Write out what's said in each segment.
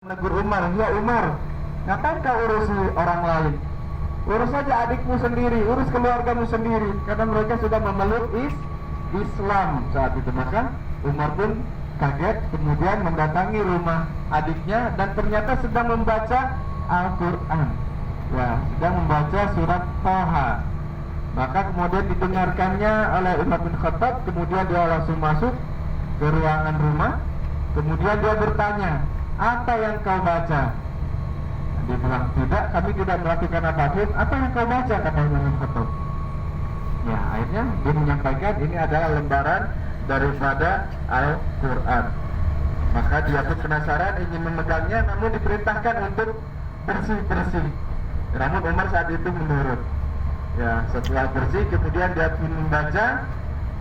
Menegur Umar, ya Umar, ngapain kau urusi orang lain? Urus saja adikmu sendiri, urus keluargamu sendiri. Karena mereka sudah memeluk Islam saat itu. Maka Umar pun kaget, kemudian mendatangi rumah adiknya dan ternyata sedang membaca Al-Quran. Ya, sedang membaca surat Thaha. Maka kemudian didengarkannya oleh Umar bin Khattab. Kemudian dia langsung masuk ke ruangan rumah. Kemudian dia bertanya, apa yang kau baca? Dia bilang, tidak, kami tidak melakukan apapun. Apa yang kau baca? Kata Umar bin Khattab. Ya, akhirnya dia menyampaikan ini adalah lembaran daripada Al-Quran. Maka dia pun penasaran, ingin memegangnya, namun diperintahkan untuk bersih-bersih. Namun Umar saat itu menurut. Ya, setelah bersih, kemudian dia pun membaca.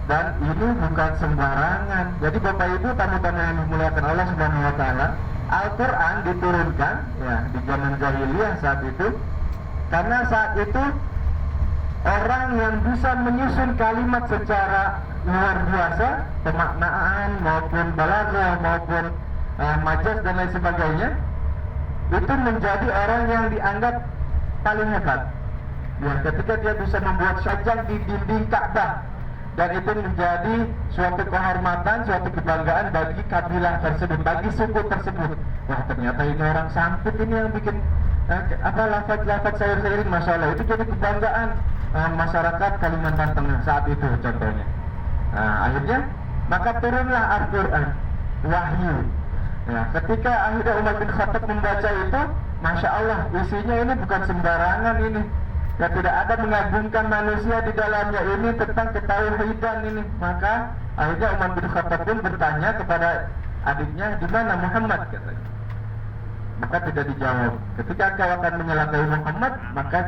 Dan ini bukan sembarangan. Jadi Bapak Ibu tamu-tamu yang dimuliakan Allah Subhanahu wa taala, Al-Quran diturunkan ya di zaman jahiliyah saat itu, karena saat itu orang yang bisa menyusun kalimat secara luar biasa, pemaknaan maupun balaghah maupun majaz dan lain sebagainya, itu menjadi orang yang dianggap paling hebat. Ya, ketika dia bisa membuat sajang di dinding Ka'bah, dan itu menjadi suatu kehormatan, suatu kebanggaan bagi kabilah tersebut, bagi suku tersebut. Wah, ternyata ini orang santun ini yang bikin lafaz-lafaz syair-syair, masya Allah, itu jadi kebanggaan masyarakat Kalimantan Tengah saat itu contohnya. Nah, akhirnya maka turunlah Al-Quran, wahyu. Ya, ketika akhirnya Umar bin Khattab membaca itu, masya Allah, isinya ini bukan sembarangan ini. Ya, tidak ada mengagungkan manusia di dalamnya, ini tentang ketauhidan ini. Maka akhirnya Umar bin Khattab pun bertanya kepada adiknya, di mana Muhammad, katanya. Maka tidak dijawab. Ketika kau akan menyelakai Muhammad, maka